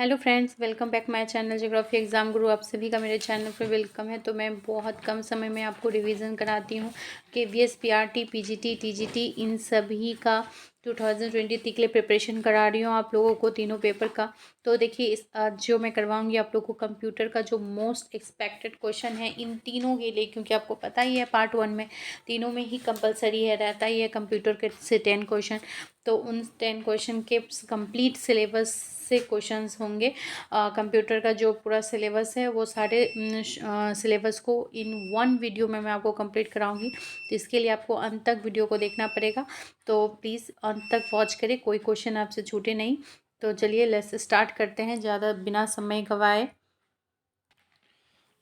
Hello friends, welcome back my channel geography exam गुरु। आप सभी का मेरे चैनल पर वेलकम है। तो मैं बहुत कम समय में आपको रिवीजन कराती हूँ KVS PRT PGT TGT इन सभी का 2023 के लिए प्रिपरेशन करा रही हूँ आप लोगों को, तीनों पेपर का। तो देखिए, इस आज जो मैं करवाऊंगी आप लोगों को कंप्यूटर का जो मोस्ट एक्सपेक्टेड क्वेश्चन है इन तीनों के लिए, क्योंकि आपको पता ही है पार्ट 1 में तीनों में ही कंपलसरी है, रहता ही है कंप्यूटर के से 10 क्वेश्चन। तो उन 10 क्वेश्चन के कंप्लीट सिलेबस से क्वेश्चंस होंगे। कंप्यूटर का जो पूरा सिलेबस है वो सारे सिलेबस को इन वन वीडियो में मैं आपको कंप्लीट कराऊंगी। तो इसके लिए आपको अंत तक वीडियो को देखना पड़ेगा। तो प्लीज़ अंत तक वॉच करें, कोई क्वेश्चन आपसे छूटे नहीं। तो चलिए लेट्स स्टार्ट करते हैं ज़्यादा बिना समय गवाए।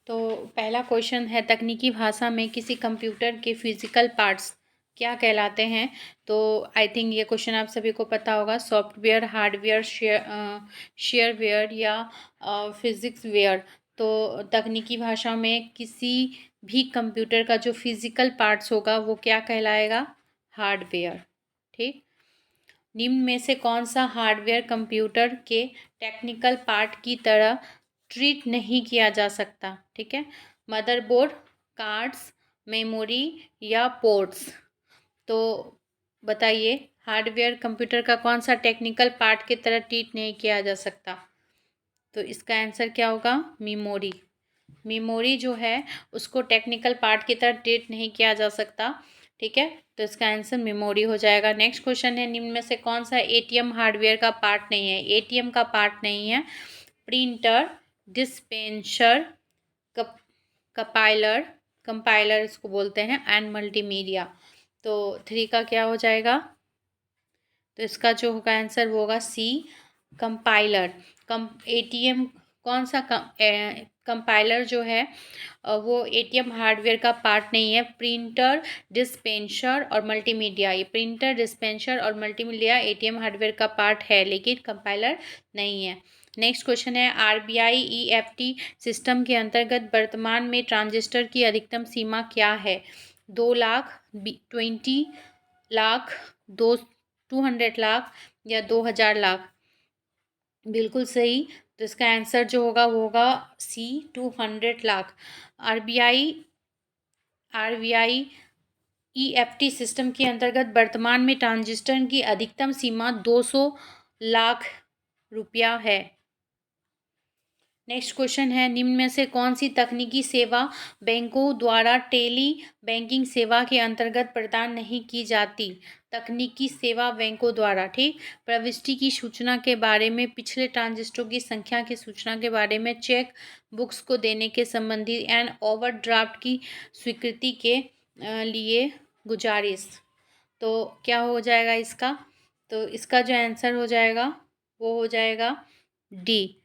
तो पहला क्वेश्चन है, तकनीकी भाषा में किसी कंप्यूटर के फिजिकल पार्ट्स क्या कहलाते हैं। तो आई थिंक ये क्वेश्चन आप सभी को पता होगा। सॉफ्टवेयर, हार्डवेयर, शेयरवेयर या फिजिक्स वेयर। तो तकनीकी भाषा में किसी भी कंप्यूटर का जो फिजिकल पार्ट्स होगा वो क्या कहलाएगा? हार्डवेयर। ठीक। निम्न में से कौन सा हार्डवेयर कंप्यूटर के टेक्निकल पार्ट की तरह ट्रीट नहीं किया जा सकता? ठीक है, मदरबोर्ड, कार्ड्स, मेमोरी या पोर्ट्स। तो बताइए, हार्डवेयर कंप्यूटर का कौन सा टेक्निकल पार्ट की तरह ट्रीट नहीं किया जा सकता? तो इसका आंसर क्या होगा? मेमोरी। मेमोरी जो है उसको टेक्निकल पार्ट की तरह ट्रीट नहीं किया जा सकता। ठीक है, तो इसका आंसर मेमोरी हो जाएगा। नेक्स्ट क्वेश्चन है, निम्न में से कौन सा एटीएम हार्डवेयर का पार्ट नहीं है? एटीएम का पार्ट नहीं है प्रिंटर, डिस्पेंसर, कंपाइलर, कंपाइलर इसको बोलते हैं, एंड मल्टीमीडिया। तो 3 का क्या हो जाएगा? तो इसका जो होगा आंसर वो होगा सी, कंपाइलर। एटीएम कौन सा कंपाइलर जो है वो एटीएम हार्डवेयर का पार्ट नहीं है। प्रिंटर, डिस्पेंसर और मल्टीमीडिया, ये प्रिंटर, डिस्पेंसर और मल्टीमीडिया एटीएम हार्डवेयर का पार्ट है, लेकिन कंपाइलर नहीं है। नेक्स्ट क्वेश्चन है, आरबीआई ईएफटी सिस्टम के अंतर्गत वर्तमान में ट्रांजिस्टर की अधिकतम सीमा क्या है? 2 लाख, 20 लाख, 200 लाख या 2000 लाख? बिल्कुल सही। तो इसका आंसर जो होगा वो होगा सी, 200 लाख। आरबीआई ईएफटी सिस्टम के अंतर्गत वर्तमान में ट्रांजिस्टर की अधिकतम सीमा 200 लाख रुपया है। नेक्स्ट क्वेश्चन है, निम्न में से कौन सी तकनीकी सेवा बैंकों द्वारा टेली बैंकिंग सेवा के अंतर्गत प्रदान नहीं की जाती? तकनीकी सेवा बैंकों द्वारा। ठीक। प्रविष्टि की सूचना के बारे में, पिछले ट्रांजिस्टरों की संख्या की सूचना के बारे में, चेक बुक्स को देने के संबंधी एंड ओवरड्राफ्ट की स्वीकृति के लिए गुजारिश। तो क्या हो जाएगा इसका? तो इसका जो आंसर हो जाएगा वो हो जाएगा डी,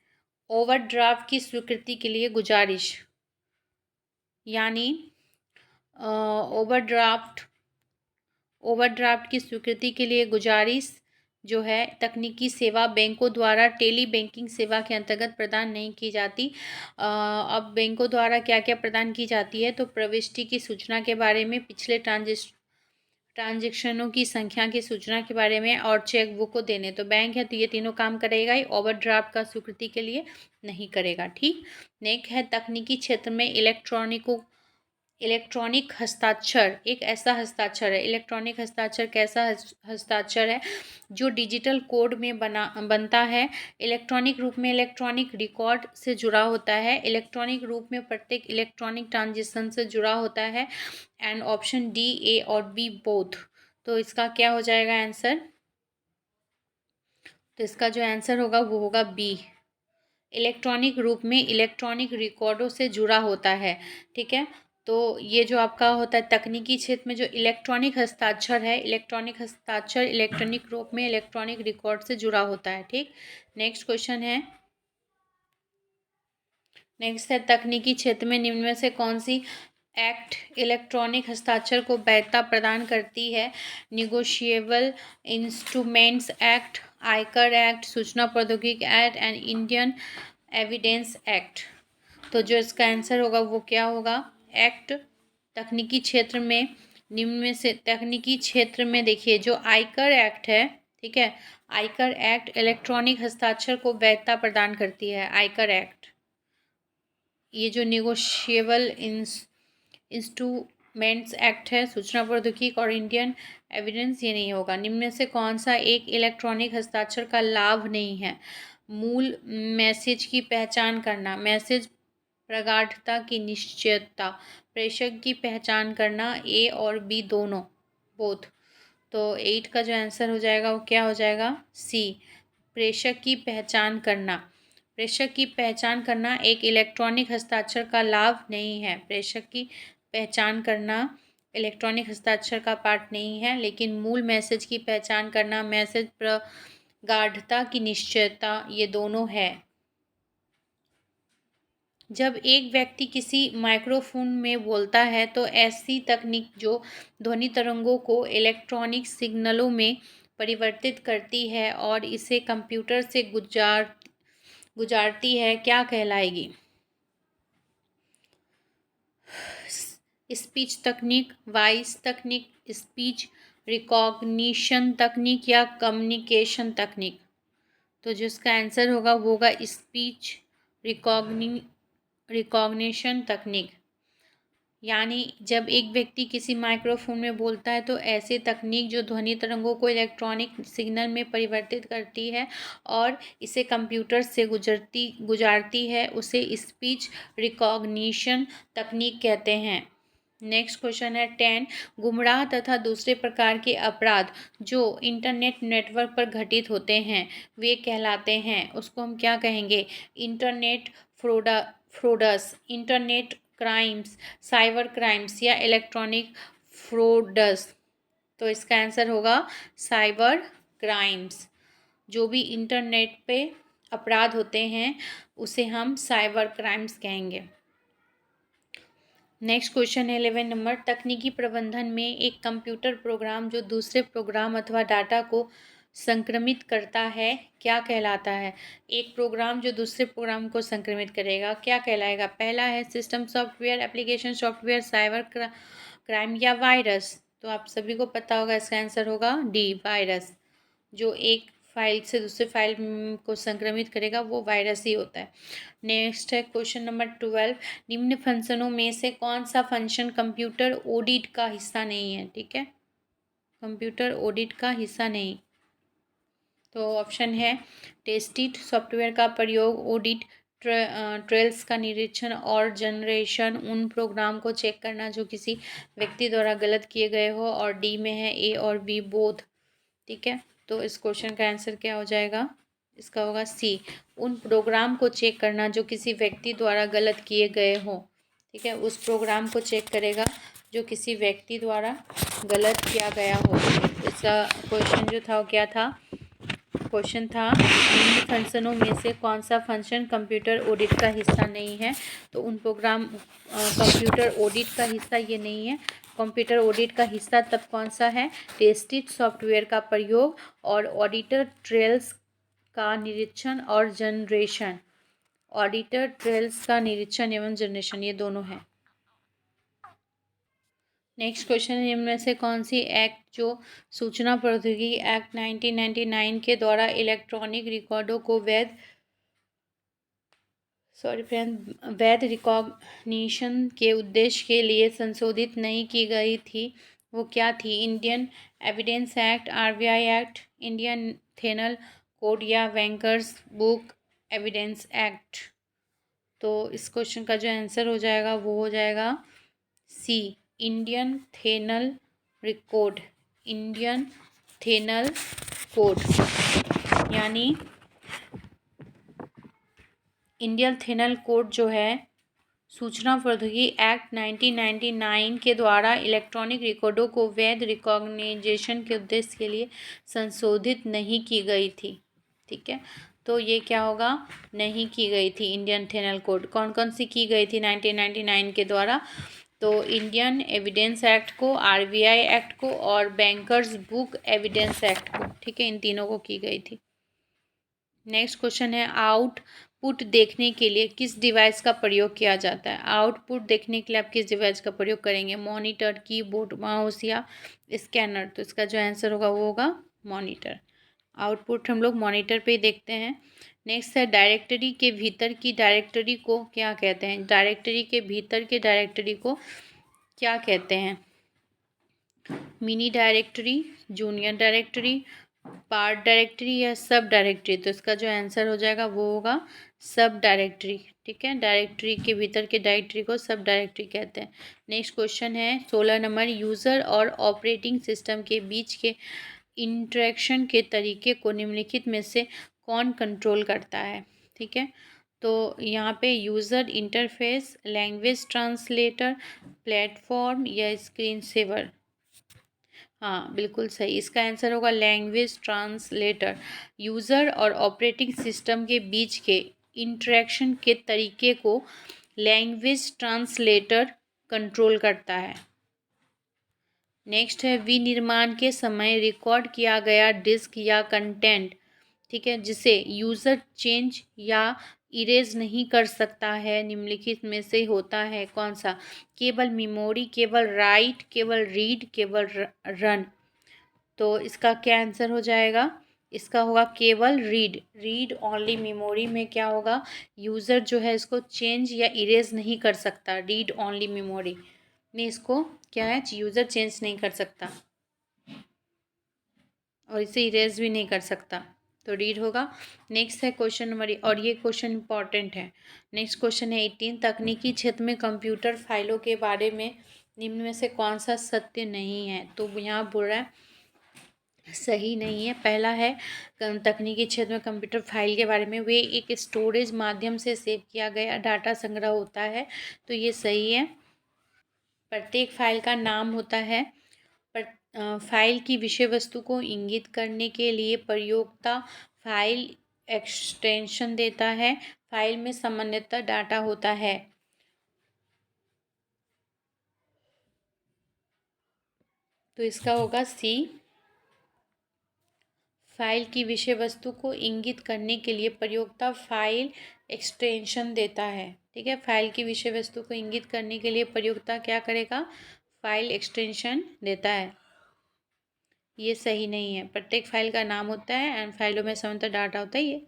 ओवरड्राफ्ट की स्वीकृति के लिए गुजारिश। यानी ओवरड्राफ्ट की स्वीकृति के लिए गुजारिश जो है तकनीकी सेवा बैंकों द्वारा टेली बैंकिंग सेवा के अंतर्गत प्रदान नहीं की जाती। अब बैंकों द्वारा क्या क्या प्रदान की जाती है? तो प्रविष्टि की सूचना के बारे में, पिछले ट्रांजेक्शनों की संख्या की सूचना के बारे में और चेक बुक को देने। तो बैंक है तो ये तीनों काम करेगा ही, ओवरड्राफ्ट का स्वीकृति के लिए नहीं करेगा। ठीक। नेक्स्ट है, तकनीकी क्षेत्र में इलेक्ट्रॉनिक हस्ताक्षर एक ऐसा हस्ताक्षर है। इलेक्ट्रॉनिक हस्ताक्षर कैसा हस्ताक्षर है? जो डिजिटल कोड में बनता है, इलेक्ट्रॉनिक रूप में इलेक्ट्रॉनिक रिकॉर्ड से जुड़ा होता है, इलेक्ट्रॉनिक रूप में प्रत्येक इलेक्ट्रॉनिक ट्रांजिशन से जुड़ा होता है। एंड ऑप्शन डी, ए और बी बोथ। तो इसका क्या हो जाएगा आंसर? तो इसका जो आंसर होगा वो होगा बी, इलेक्ट्रॉनिक रूप में इलेक्ट्रॉनिक रिकॉर्डों से जुड़ा होता है। ठीक है, तो ये जो आपका होता है तकनीकी क्षेत्र में जो इलेक्ट्रॉनिक हस्ताक्षर है, इलेक्ट्रॉनिक हस्ताक्षर इलेक्ट्रॉनिक रूप में इलेक्ट्रॉनिक रिकॉर्ड से जुड़ा होता है। ठीक। नेक्स्ट क्वेश्चन है, नेक्स्ट है, तकनीकी क्षेत्र में निम्न में से कौन सी एक्ट इलेक्ट्रॉनिक हस्ताक्षर को वैधता प्रदान करती है? निगोशिएबल इंस्ट्रूमेंट्स एक्ट, आयकर एक्ट, सूचना प्रौद्योगिकी act and Indian evidence act. तो जो इसका आंसर होगा वो क्या होगा? एक्ट। तकनीकी क्षेत्र में निम्न में से, तकनीकी क्षेत्र में देखिए जो आयकर एक्ट है, ठीक है। आयकर एक्ट इलेक्ट्रॉनिक हस्ताक्षर को वैधता प्रदान करती है। आयकर एक्ट, ये जो निगोशिएबल इंस्ट्रूमेंट्स एक्ट है, सूचना प्रौद्योगिकी और इंडियन एविडेंस, ये नहीं होगा। निम्न में से कौन सा एक इलेक्ट्रॉनिक हस्ताक्षर का लाभ नहीं है? मूल मैसेज की पहचान करना, मैसेज प्रगाढ़ता की निश्चयता, प्रेषक की पहचान करना, ए और बी दोनों, बोथ। तो 8 का जो आंसर हो जाएगा वो क्या हो जाएगा? सी, प्रेषक की पहचान करना। प्रेषक की पहचान करना एक इलेक्ट्रॉनिक हस्ताक्षर का लाभ नहीं है। प्रेषक की पहचान करना इलेक्ट्रॉनिक हस्ताक्षर का पार्ट नहीं है, लेकिन मूल मैसेज की पहचान करना, मैसेज प्रगाढ़ता की निश्चयता, ये दोनों है। जब एक व्यक्ति किसी माइक्रोफोन में बोलता है तो ऐसी तकनीक जो ध्वनि तरंगों को इलेक्ट्रॉनिक सिग्नलों में परिवर्तित करती है और इसे कंप्यूटर से गुजारती है, क्या कहलाएगी? स्पीच तकनीक, वॉइस तकनीक, स्पीच रिकॉग्निशन तकनीक या कम्युनिकेशन तकनीक? तो जिसका आंसर होगा वो होगा स्पीच रिकॉग्निशन तकनीक। यानी जब एक व्यक्ति किसी माइक्रोफोन में बोलता है तो ऐसी तकनीक जो ध्वनि तरंगों को इलेक्ट्रॉनिक सिग्नल में परिवर्तित करती है और इसे कंप्यूटर से गुजारती है, उसे स्पीच रिकॉग्निशन तकनीक कहते हैं। नेक्स्ट क्वेश्चन है 10। गुमराह तथा दूसरे प्रकार के अपराध जो इंटरनेट नेटवर्क पर घटित होते हैं वे कहलाते हैं, उसको हम क्या कहेंगे? Internet frauds, internet crimes, cyber crimes या इलेक्ट्रॉनिक फ्रॉड्स? तो इसका आंसर होगा साइबर क्राइम्स। जो भी इंटरनेट पे अपराध होते हैं उसे हम साइबर क्राइम्स कहेंगे। नेक्स्ट क्वेश्चन है 11 नंबर। तकनीकी प्रबंधन में एक कंप्यूटर प्रोग्राम जो दूसरे प्रोग्राम अथवा डाटा को संक्रमित करता है क्या कहलाता है? एक प्रोग्राम जो दूसरे प्रोग्राम को संक्रमित करेगा क्या कहलाएगा? पहला है system software, application software, cyber crime या वायरस? तो आप सभी को पता होगा इसका आंसर होगा डी, वायरस। जो एक फाइल से दूसरे फाइल को संक्रमित करेगा वो वायरस ही होता है। नेक्स्ट है क्वेश्चन नंबर 12। निम्न फंक्शनों में से कौन सा फंक्शन कंप्यूटर ऑडिट का हिस्सा नहीं है? ठीक है, कंप्यूटर ऑडिट का हिस्सा नहीं। तो ऑप्शन है टेस्टिट सॉफ्टवेयर का प्रयोग, ऑडिट ट्रेल्स का निरीक्षण और जनरेशन, उन प्रोग्राम को चेक करना जो किसी व्यक्ति द्वारा गलत किए गए हो, और डी में है ए और बी, बोथ। ठीक है, तो इस क्वेश्चन का आंसर क्या हो जाएगा? इसका होगा सी, उन प्रोग्राम को चेक करना जो किसी व्यक्ति द्वारा गलत किए गए हो। ठीक है, उस प्रोग्राम को चेक करेगा जो किसी व्यक्ति द्वारा गलत किया गया हो। इसका क्वेश्चन जो था वो क्या था? क्वेश्चन था निम्न फंक्शनों में से कौन सा फंक्शन कंप्यूटर ऑडिट का हिस्सा नहीं है? तो उन प्रोग्राम कंप्यूटर ऑडिट का हिस्सा ये नहीं है। कंप्यूटर ऑडिट का हिस्सा तब कौन सा है? टेस्टिट सॉफ्टवेयर का प्रयोग और ऑडिटर ट्रेल्स का निरीक्षण और जनरेशन। ऑडिटर ट्रेल्स का निरीक्षण एवं जनरेशन, ये दोनों है। नेक्स्ट क्वेश्चन है इनमें से कौन सी एक्ट जो सूचना प्रौद्योगिकी एक्ट 1999 के द्वारा इलेक्ट्रॉनिक रिकॉर्डों को वैध रिकॉग्निशन के उद्देश्य के लिए संशोधित नहीं की गई थी, वो क्या थी? Indian evidence act, RBI act, Indian penal code या बैंकर्स बुक एविडेंस एक्ट? तो इस क्वेश्चन का जो आंसर हो जाएगा वो हो जाएगा सी, Indian penal code. Indian penal code यानी इंडियन थेनल कोड जो है सूचना प्रौद्योगिकी एक्ट 1999 के द्वारा इलेक्ट्रॉनिक रिकॉर्डों को वैध रिकॉग्निशन के उद्देश्य के लिए संशोधित नहीं की गई थी। ठीक है, तो ये क्या होगा? नहीं की गई थी इंडियन थेनल कोड। कौन कौन सी की गई थी 1999 के द्वारा? तो इंडियन एविडेंस एक्ट को, आरबीआई एक्ट को और बैंकर्स बुक एविडेंस एक्ट को। ठीक है, इन तीनों को की गई थी। नेक्स्ट क्वेश्चन है आउटपुट देखने के लिए किस डिवाइस का प्रयोग किया जाता है? आउटपुट देखने के लिए आप किस डिवाइस का प्रयोग करेंगे? मॉनिटर, कीबोर्ड, माउस या स्कैनर? तो इसका जो आंसर होगा वो होगा मॉनिटर। आउटपुट हम लोग मॉनिटर पे देखते हैं। नेक्स्ट है डायरेक्टरी के भीतर की डायरेक्टरी को क्या कहते हैं। डायरेक्टरी के भीतर के डायरेक्टरी को क्या कहते हैं। Mini directory, junior directory, part directory या सब डायरेक्टरी। तो इसका जो आंसर हो जाएगा वो होगा सब डायरेक्टरी। ठीक है, डायरेक्टरी के भीतर के डायरेक्टरी को सब डायरेक्टरी कहते हैं। नेक्स्ट क्वेश्चन है 16 नंबर, यूज़र और ऑपरेटिंग सिस्टम के बीच के इंटरेक्शन के तरीके को निम्नलिखित में से कौन कंट्रोल करता है। ठीक है, तो यहाँ पे user interface, language translator, platform या स्क्रीन सेवर। हाँ बिल्कुल सही, इसका आंसर होगा लैंग्वेज ट्रांसलेटर। यूज़र और ऑपरेटिंग सिस्टम के बीच के इंटरेक्शन के तरीके को लैंग्वेज ट्रांसलेटर कंट्रोल करता है। नेक्स्ट है विनिर्माण के समय रिकॉर्ड किया गया डिस्क या कंटेंट, ठीक है, जिसे यूज़र चेंज या इरेज नहीं कर सकता है, निम्नलिखित में से होता है कौन सा। केवल मेमोरी, केवल राइट, केवल रीड, केवल रन। तो इसका क्या आंसर हो जाएगा। इसका होगा केवल रीड। रीड ओनली मेमोरी में क्या होगा, यूज़र जो है इसको चेंज या इरेज नहीं कर सकता। रीड ओनली मेमोरी में इसको क्या है, यूज़र चेंज नहीं कर सकता और इसे इरेज भी नहीं कर सकता, तो रीड होगा। नेक्स्ट है क्वेश्चन नंबर, और ये क्वेश्चन इंपॉर्टेंट है। नेक्स्ट क्वेश्चन है 18, तकनीकी क्षेत्र में कंप्यूटर फाइलों के बारे में निम्न में से कौन सा सत्य नहीं है। तो यहाँ बोल रहा है सही नहीं है। पहला है तकनीकी क्षेत्र में कंप्यूटर फाइल के बारे में, वे एक स्टोरेज माध्यम से सेव किया गया डाटा संग्रह होता है, तो ये सही है। प्रत्येक फाइल का नाम होता है। पर फाइल की विषय वस्तु को इंगित करने के लिए प्रयोक्ता फाइल एक्सटेंशन देता है। फाइल में सामान्यतः डाटा होता है। तो इसका होगा सी। फाइल की विषय वस्तु को इंगित करने के लिए प्रयोक्ता फाइल एक्सटेंशन देता है। ठीक है, फाइल की विषय वस्तु को इंगित करने के लिए प्रयोक्ता क्या करेगा, फाइल एक्सटेंशन देता है। ये सही नहीं है। प्रत्येक फाइल का नाम होता है एंड फाइलों में सामान्यतः डाटा होता है, ये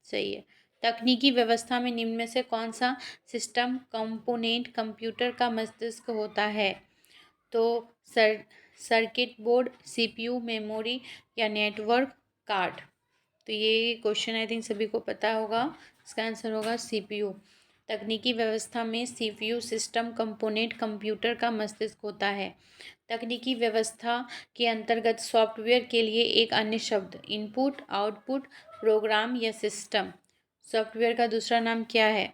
सही है। तकनीकी व्यवस्था में निम्न में से कौन सा सिस्टम कंपोनेंट कंप्यूटर का मस्तिष्क होता है। तो सर्किट बोर्ड, सीपीयू, मेमोरी या नेटवर्क कार्ड। तो ये क्वेश्चन आई थिंक सभी को पता होगा। इसका आंसर होगा सीपीयू। तकनीकी व्यवस्था में सीपीयू सिस्टम कंपोनेंट कंप्यूटर का मस्तिष्क होता है। तकनीकी व्यवस्था के अंतर्गत सॉफ्टवेयर के लिए एक अन्य शब्द इनपुट, आउटपुट, प्रोग्राम या सिस्टम। सॉफ्टवेयर का दूसरा नाम क्या है।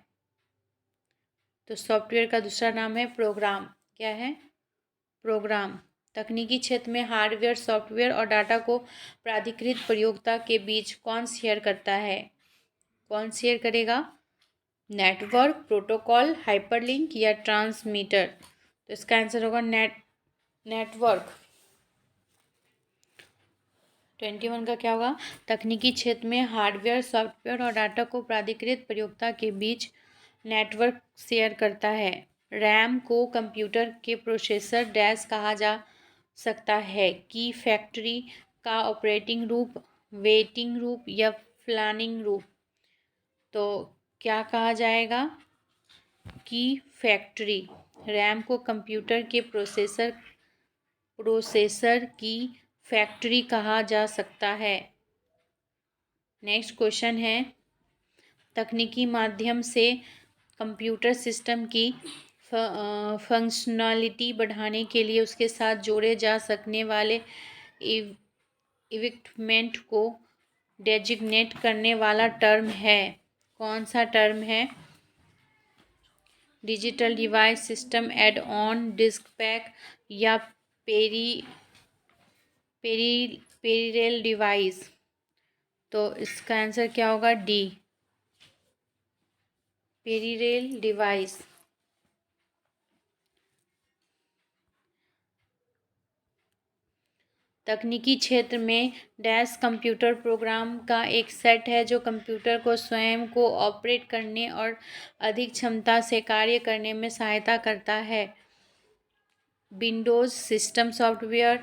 तो सॉफ्टवेयर का दूसरा नाम है प्रोग्राम। क्या है, प्रोग्राम। तकनीकी क्षेत्र में हार्डवेयर, सॉफ्टवेयर और डाटा को प्राधिकृत प्रयोक्ता के बीच कौन शेयर करता है। कौन शेयर करेगा, नेटवर्क, प्रोटोकॉल, हाइपरलिंक या ट्रांसमीटर। तो इसका आंसर होगा नेटवर्क। 21 का क्या होगा, तकनीकी क्षेत्र में हार्डवेयर, सॉफ्टवेयर और डाटा को प्राधिकृत प्रयोक्ता के बीच नेटवर्क शेयर करता है। रैम को कंप्यूटर के प्रोसेसर डैश कहा जा सकता है। की फैक्ट्री का ऑपरेटिंग रूप, वेटिंग रूप या प्लानिंग रूप। तो क्या कहा जाएगा, की फैक्ट्री। रैम को कंप्यूटर के प्रोसेसर की फैक्ट्री कहा जा सकता है। नेक्स्ट क्वेश्चन है, तकनीकी माध्यम से कंप्यूटर सिस्टम की फंक्शनलिटी बढ़ाने के लिए उसके साथ जोड़े जा सकने वाले इक्विपमेंट को डेजिग्नेट करने वाला टर्म है। कौन सा टर्म है, digital device, system add on, disk pack या पेरिफेरल डिवाइस। तो इसका आंसर क्या होगा, डी, पेरिफेरल डिवाइस। तकनीकी क्षेत्र में डैश कंप्यूटर प्रोग्राम का एक सेट है जो कंप्यूटर को स्वयं को ऑपरेट करने और अधिक क्षमता से कार्य करने में सहायता करता है। Windows system software,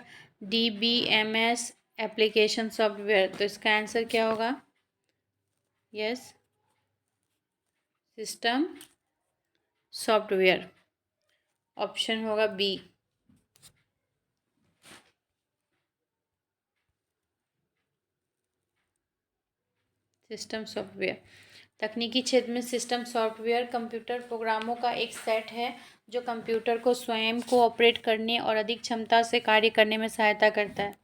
DBMS, application software, तो इसका आंसर क्या होगा? यस, सिस्टम सॉफ्टवेयर, ऑप्शन होगा बी। System software. तकनीकी क्षेत्र में सिस्टम सॉफ्टवेयर कंप्यूटर प्रोग्रामों का एक सेट है जो कंप्यूटर को स्वयं को ऑपरेट करने और अधिक क्षमता से कार्य करने में सहायता करता है।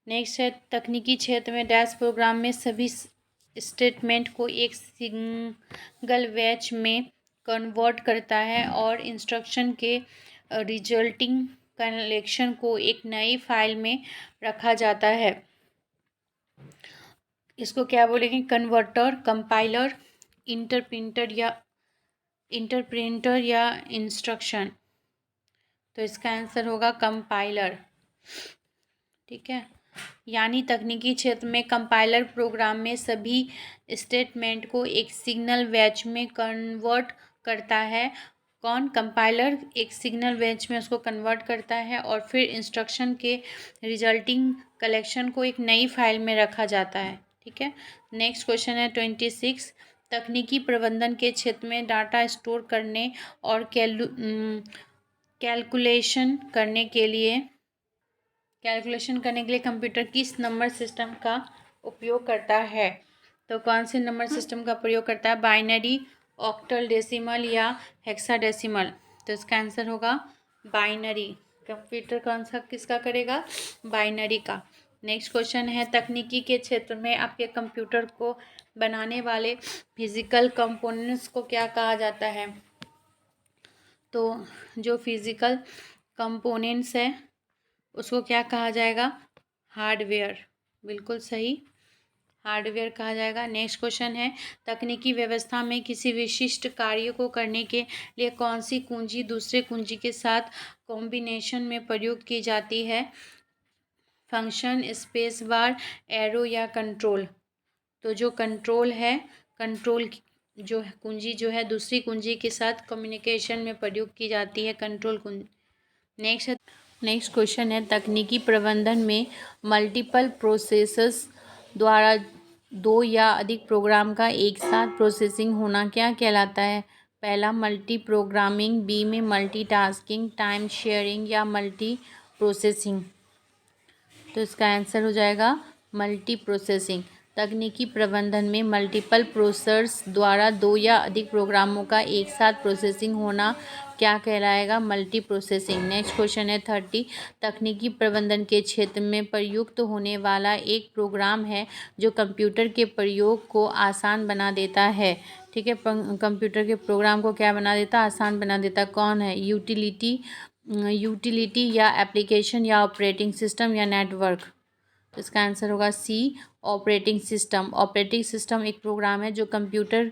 नेक्स्ट है, तकनीकी क्षेत्र में डैश प्रोग्राम में सभी स्टेटमेंट को एक सिंगल बैच में कन्वर्ट करता है और इंस्ट्रक्शन के रिजल्टिंग कलेक्शन को एक नई फाइल में रखा जाता है। इसको क्या बोलेंगे? कन्वर्टर, कंपाइलर, इंटरप्रेटर या इंस्ट्रक्शन। तो इसका आंसर होगा कंपाइलर। ठीक है, यानी तकनीकी क्षेत्र में कंपाइलर प्रोग्राम में सभी स्टेटमेंट को एक सिग्नल बैच में कन्वर्ट करता है। कौन? कंपाइलर एक सिग्नल बैच में उसको कन्वर्ट करता है और फिर इंस्ट्रक्शन के रिजल्टिंग कलेक्शन को एक नई फाइल में रखा जाता है। ठीक है, नेक्स्ट क्वेश्चन है 26। तकनीकी प्रबंधन के क्षेत्र में डाटा स्टोर करने और कैलकुलेशन करने के लिए कंप्यूटर किस नंबर सिस्टम का उपयोग करता है? तो कौन से नंबर सिस्टम का प्रयोग करता है? बाइनरी, ऑक्टल डेसिमल या हेक्साडेसिमल? तो इसका आंसर होगा बाइनरी। कंप्यूटर कौन सा किसका करेगा? बाइनरी का। नेक्स्ट क्वेश्चन है, तकनीकी के क्षेत्र में आपके कंप्यूटर को बनाने वाले फिजिकल कंपोनेंट्स को क्या कहा जाता है? तो जो फिजिकल कंपोनेंट्स है उसको क्या कहा जाएगा? हार्डवेयर। बिल्कुल सही, हार्डवेयर कहा जाएगा। नेक्स्ट क्वेश्चन है, तकनीकी व्यवस्था में किसी विशिष्ट कार्य को करने के लिए कौन सी कुंजी दूसरे कुंजी के साथ कॉम्बिनेशन में प्रयोग की जाती है? फंक्शन, स्पेस बार, एरो या कंट्रोल? तो जो कंट्रोल है, कंट्रोल जो कुंजी जो है दूसरी कुंजी के साथ कम्युनिकेशन में प्रयोग की जाती है, कंट्रोल कुंजी। नेक्स्ट क्वेश्चन है, तकनीकी प्रबंधन में मल्टीपल प्रोसेसर्स द्वारा दो या अधिक प्रोग्राम का एक साथ प्रोसेसिंग होना क्या कहलाता है? पहला, मल्टी प्रोग्रामिंग, बी में मल्टीटास्किंग, टाइम शेयरिंग या मल्टी प्रोसेसिंग? तो इसका आंसर हो जाएगा मल्टी प्रोसेसिंग। तकनीकी प्रबंधन में मल्टीपल प्रोसेसर्स द्वारा दो या अधिक प्रोग्रामों का एक साथ प्रोसेसिंग होना क्या कहलाएगा? Multi processing. नेक्स्ट क्वेश्चन है 30। तकनीकी प्रबंधन के क्षेत्र में प्रयुक्त होने वाला एक प्रोग्राम है जो कंप्यूटर के प्रयोग को आसान बना देता है। ठीक है, कंप्यूटर के प्रोग्राम को क्या बना देता? आसान बना देता। कौन है? यूटिलिटी या एप्लीकेशन या ऑपरेटिंग सिस्टम या नेटवर्क? इसका आंसर होगा सी, ऑपरेटिंग सिस्टम। ऑपरेटिंग सिस्टम एक प्रोग्राम है जो कंप्यूटर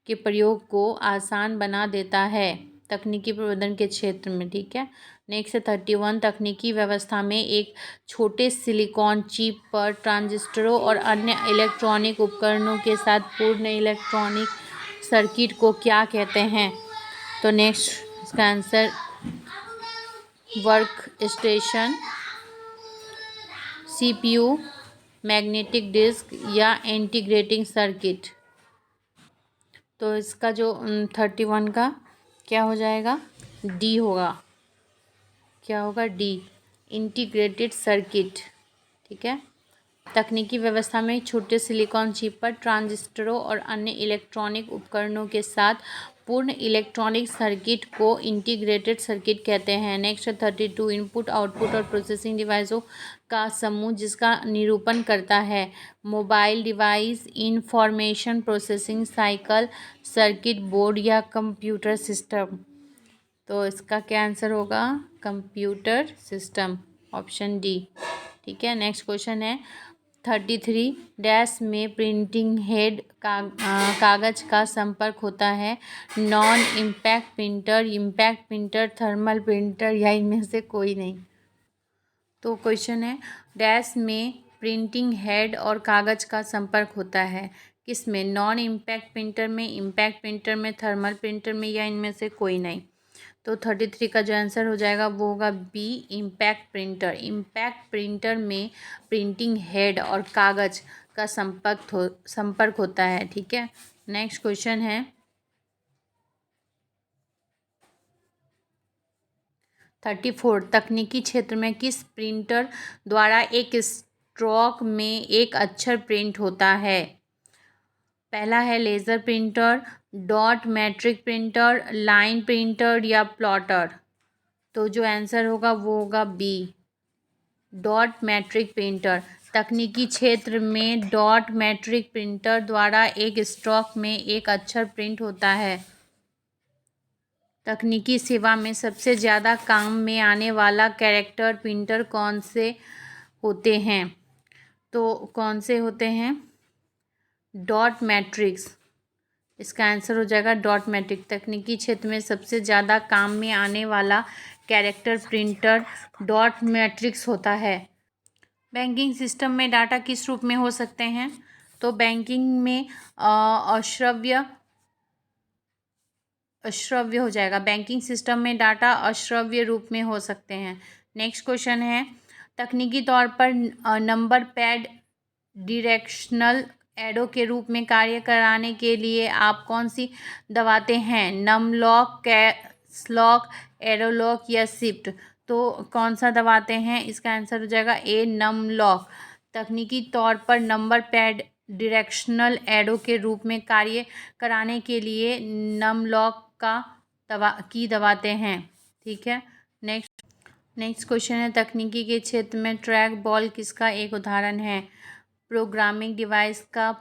के प्रयोग को आसान बना देता है तकनीकी प्रबंधन के क्षेत्र में। ठीक है, नेक्स्ट है 31। तकनीकी व्यवस्था में एक छोटे सिलिकॉन चिप पर ट्रांजिस्टरों और अन्य इलेक्ट्रॉनिक उपकरणों के साथ पूर्ण इलेक्ट्रॉनिक सर्किट को क्या कहते हैं? तो नेक्स्ट इसका answer work station, CPU, magnetic disk या इंटीग्रेटिंग सर्किट? तो इसका जो 31 का क्या हो जाएगा? डी होगा। क्या होगा? D, integrated circuit. ठीक है, तकनीकी व्यवस्था में छोटे सिलिकॉन चिप पर ट्रांजिस्टरों और अन्य इलेक्ट्रॉनिक उपकरणों के साथ पूर्ण इलेक्ट्रॉनिक सर्किट को इंटीग्रेटेड सर्किट कहते हैं। नेक्स्ट 32। इनपुट, आउटपुट और प्रोसेसिंग डिवाइसों का समूह जिसका निरूपण करता है। Mobile device, information processing cycle, circuit board या कंप्यूटर सिस्टम? तो इसका क्या आंसर होगा? Computer system, option D. ठीक है, नेक्स्ट क्वेश्चन है 33। डैश में प्रिंटिंग हेड कागज का संपर्क होता है। Non impact printer, impact printer, thermal printer या इनमें से कोई नहीं? तो क्वेश्चन है, डैश में प्रिंटिंग हेड और कागज का संपर्क होता है किस में? नॉन इम्पैक्ट प्रिंटर में, इम्पैक्ट प्रिंटर में, थर्मल प्रिंटर में या इनमें से कोई नहीं? तो 33 का जो आंसर हो जाएगा वो होगा B, impact printer. Impact printer में प्रिंटिंग हेड और कागज़ का संपर्क होता है। ठीक है, नेक्स्ट क्वेश्चन है 34। तकनीकी क्षेत्र में किस प्रिंटर द्वारा एक स्ट्रोक में एक अक्षर प्रिंट होता है? पहला है laser printer, dot matric printer, line printer या प्लॉटर। तो जो आंसर होगा वो होगा बी, डॉट मैट्रिक प्रिंटर। तकनीकी क्षेत्र में डॉट मैट्रिक प्रिंटर द्वारा एक स्ट्रोक में एक अक्षर प्रिंट होता है। तकनीकी सेवा में सबसे ज़्यादा काम में आने वाला कैरेक्टर प्रिंटर कौन से होते हैं? तो कौन से होते हैं? Dot matrix. इसका आंसर हो जाएगा डॉट मैट्रिक। तकनीकी क्षेत्र में सबसे ज़्यादा काम में आने वाला कैरेक्टर प्रिंटर डॉट मैट्रिक्स होता है। बैंकिंग सिस्टम में डाटा किस रूप में हो सकते हैं? तो बैंकिंग में अश्रव्य हो जाएगा। बैंकिंग सिस्टम में डाटा अश्रव्य रूप में हो सकते हैं। नेक्स्ट क्वेश्चन है तकनीकी तौर पर नंबर पैड डायरेक्शनल एरो के रूप में कार्य कराने के लिए आप कौन सी दबाते हैं? Num lock, caps lock, arrow lock या शिफ्ट। तो कौन सा दबाते हैं? इसका आंसर हो जाएगा ए, नम लॉक। तकनीकी तौर पर नंबर पैड डायरेक्शनल एरो के रूप में कार्य कराने के लिए नम लॉक दबाते हैं। ठीक है, नेक्स्ट क्वेश्चन है तकनीकी के क्षेत्र में ट्रैक बॉल किसका एक उदाहरण है? प्रोग्रामिंग डिवाइस का,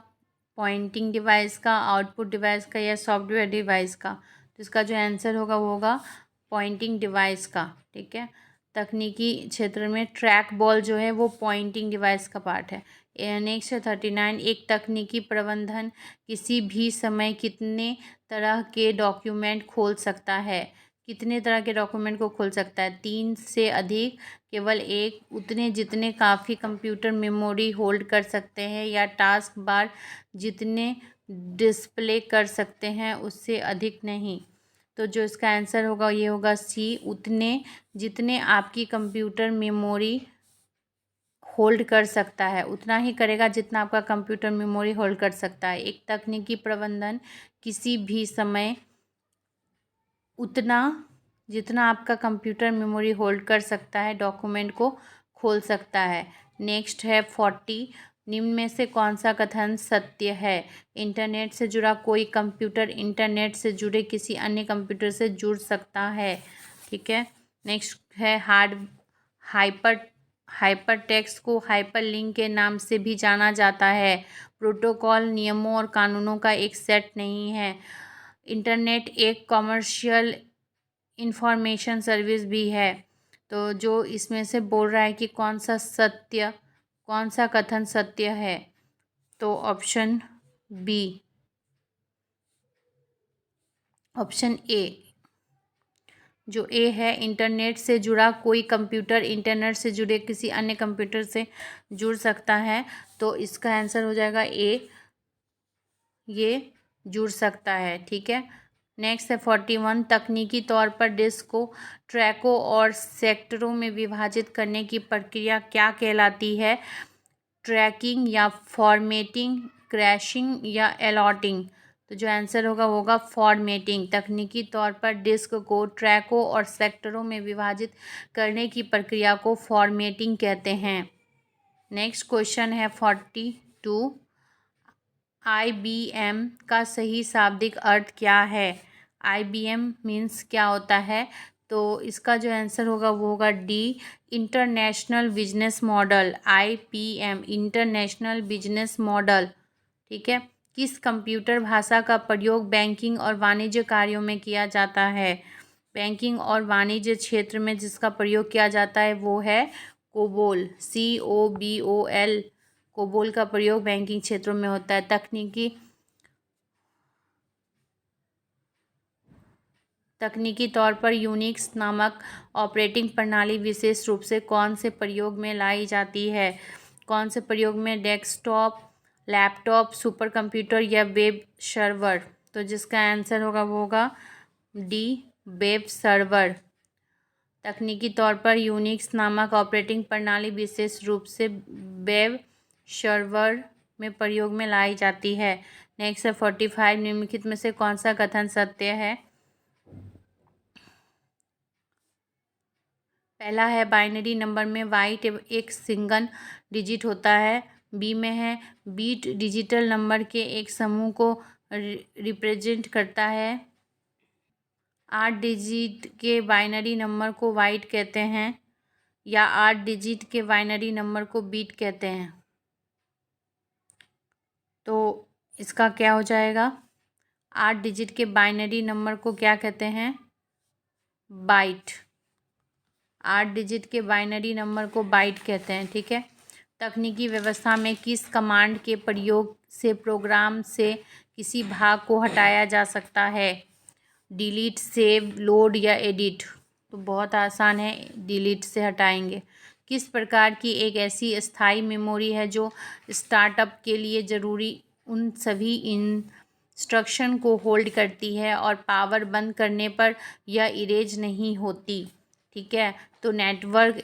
पॉइंटिंग डिवाइस का, आउटपुट डिवाइस का या सॉफ्टवेयर डिवाइस का। तो इसका जो आंसर होगा वो होगा पॉइंटिंग डिवाइस का। ठीक है, तकनीकी क्षेत्र में ट्रैक बॉल जो है वो पॉइंटिंग डिवाइस का पार्ट है। नेक्स्ट है 39। एक तकनीकी प्रबंधन किसी भी समय कितने तरह के डॉक्यूमेंट खोल सकता है? कितने तरह के डॉक्यूमेंट को खोल सकता है? 3 से अधिक, केवल एक, उतने जितने काफ़ी कंप्यूटर मेमोरी होल्ड कर सकते हैं या टास्क बार जितने डिस्प्ले कर सकते हैं उससे अधिक नहीं। तो जो इसका आंसर होगा ये होगा सी, उतने जितने आपकी कंप्यूटर मेमोरी होल्ड कर सकता है, उतना ही करेगा जितना आपका कंप्यूटर मेमोरी होल्ड कर सकता है। एक तकनीकी प्रबंधन किसी भी समय उतना जितना आपका कंप्यूटर मेमोरी होल्ड कर सकता है डॉक्यूमेंट को खोल सकता है। नेक्स्ट है 40। निम्न में से कौन सा कथन सत्य है? इंटरनेट से जुड़ा कोई कंप्यूटर इंटरनेट से जुड़े किसी अन्य कंप्यूटर से जुड़ सकता है। ठीक है, नेक्स्ट है हाइपर टेक्स्ट को हाइपरलिंक के नाम से भी जाना जाता है। प्रोटोकॉल नियमों और कानूनों का एक सेट नहीं है। इंटरनेट एक कमर्शियल इंफॉर्मेशन सर्विस भी है। तो जो इसमें से बोल रहा है कि कौन सा कथन सत्य है? तो ऑप्शन बी, ऑप्शन ए जो ए है, इंटरनेट से जुड़ा कोई कंप्यूटर इंटरनेट से जुड़े किसी अन्य कंप्यूटर से जुड़ सकता है। तो इसका आंसर हो जाएगा ए, ये जुड़ सकता है। ठीक है, नेक्स्ट है 41। तकनीकी तौर पर डिस्क को ट्रैकों और सेक्टरों में विभाजित करने की प्रक्रिया क्या कहलाती है? ट्रैकिंग या फॉर्मेटिंग, क्रैशिंग या अलॉटिंग। तो जो आंसर होगा वो होगा फॉर्मेटिंग। तकनीकी तौर पर डिस्क को ट्रैकों और सेक्टरों में विभाजित करने की प्रक्रिया को फॉर्मेटिंग कहते हैं। नेक्स्ट क्वेश्चन है 42। IBM का सही शाब्दिक अर्थ क्या है? IBM मीन्स क्या होता है? तो इसका जो आंसर होगा वो होगा D, international business model. IBM international business model. ठीक है, किस कंप्यूटर भाषा का प्रयोग बैंकिंग और वाणिज्य कार्यों में किया जाता है? बैंकिंग और वाणिज्य क्षेत्र में जिसका प्रयोग किया जाता है वो है कोबोल, COBOL। कोबोल का प्रयोग बैंकिंग क्षेत्रों में होता है। तकनीकी तौर पर यूनिक्स नामक ऑपरेटिंग प्रणाली विशेष रूप से कौन से प्रयोग में लाई जाती है? कौन से प्रयोग में? डेस्कटॉप, लैपटॉप, सुपर कंप्यूटर या वेब सर्वर। तो जिसका आंसर होगा वो होगा डी, वेब सर्वर। तकनीकी तौर पर यूनिक्स नामक ऑपरेटिंग प्रणाली विशेष रूप से वेब सर्वर में प्रयोग में लाई जाती है। नेक्स्ट है 45, निम्नलिखित में से कौन सा कथन सत्य है? पहला है बाइनरी नंबर में बाइट एक सिंगल डिजिट होता है। बी में है बीट डिजिटल नंबर के एक समूह को रिप्रेजेंट करता है। 8 डिजिट के बाइनरी नंबर को बाइट कहते हैं या 8 डिजिट के बाइनरी नंबर को बीट कहते हैं। तो इसका क्या हो जाएगा? 8 डिजिट के बाइनरी नंबर को क्या कहते हैं? बाइट। 8 डिजिट के बाइनरी नंबर को बाइट कहते हैं। ठीक है। तकनीकी व्यवस्था में किस कमांड के प्रयोग से प्रोग्राम से किसी भाग को हटाया जा सकता है? डिलीट, सेव, लोड या एडिट? तो बहुत आसान है, डिलीट से हटाएंगे। किस प्रकार की एक ऐसी अस्थायी मेमोरी है जो स्टार्टअप के लिए ज़रूरी उन सभी इंस्ट्रक्शन को होल्ड करती है और पावर बंद करने पर यह इरेज नहीं होती? ठीक है। तो network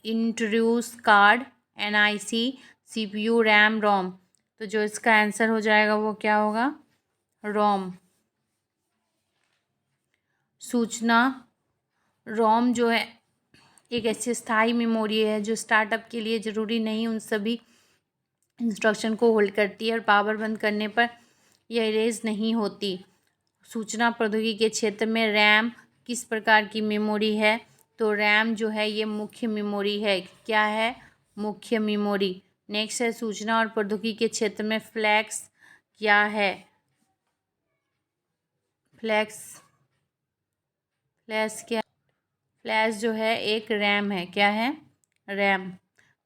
introduce card, NIC, CPU, RAM, ROM. तो जो इसका आंसर हो जाएगा वो क्या होगा? रोम। सूचना रोम जो है एक ऐसी स्थायी मेमोरी है जो स्टार्टअप के लिए ज़रूरी नहीं उन सभी इंस्ट्रक्शन को होल्ड करती है और पावर बंद करने पर यह इरेज नहीं होती। सूचना प्रौद्योगिकी के क्षेत्र में रैम किस प्रकार की मेमोरी है? तो रैम जो है ये मुख्य मेमोरी है। क्या है? मुख्य मेमोरी। नेक्स्ट है सूचना और प्रौद्योगिकी के क्षेत्र में फ्लैश क्या है? फ्लैश क्या? फ्लैश जो है एक रैम है। क्या है? रैम।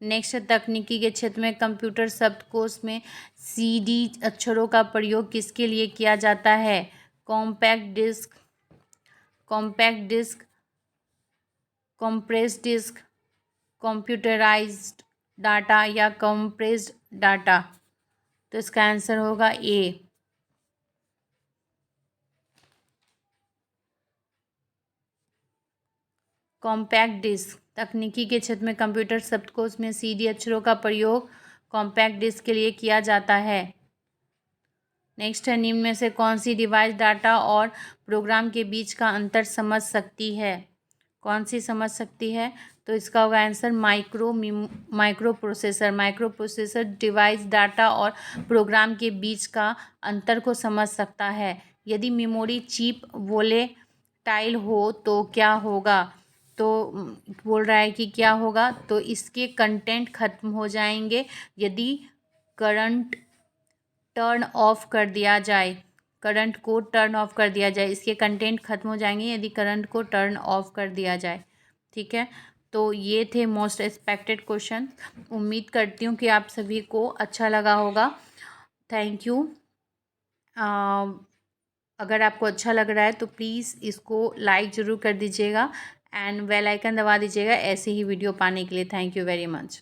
नेक्स्ट तकनीकी के क्षेत्र में कंप्यूटर शब्दकोश में CD अक्षरों का प्रयोग किसके लिए किया जाता है? Compact disc, compressed disk, computerised data या कंप्रेस्ड डाटा? तो इसका आंसर होगा ए। Compact disc. तकनीकी के क्षेत्र में कंप्यूटर शब्दकोश में CD अक्षरों का प्रयोग कॉम्पैक्ट डिस्क के लिए किया जाता है। नेक्स्ट है निम्न में से कौन सी डिवाइस डाटा और प्रोग्राम के बीच का अंतर समझ सकती है? कौन सी समझ सकती है? तो इसका होगा answer micro processor device data और प्रोग्राम के बीच का अंतर को समझ सकता है। यदि मेमोरी चिप वोलेटाइल हो तो क्या होगा? तो बोल रहा है कि क्या होगा? तो इसके कंटेंट खत्म हो जाएंगे यदि करंट टर्न ऑफ कर दिया जाए। करंट को टर्न ऑफ कर दिया जाए, इसके कंटेंट खत्म हो जाएंगे यदि करंट को टर्न ऑफ कर दिया जाए। ठीक है। तो ये थे मोस्ट एक्सपेक्टेड क्वेश्चन। उम्मीद करती हूँ कि आप सभी को अच्छा लगा होगा। Thank you. अगर आपको अच्छा लग रहा है तो प्लीज़ इसको लाइक ज़रूर कर दीजिएगा एंड बेल आइकन दबा दीजिएगा ऐसे ही वीडियो पाने के लिए। Thank you very much.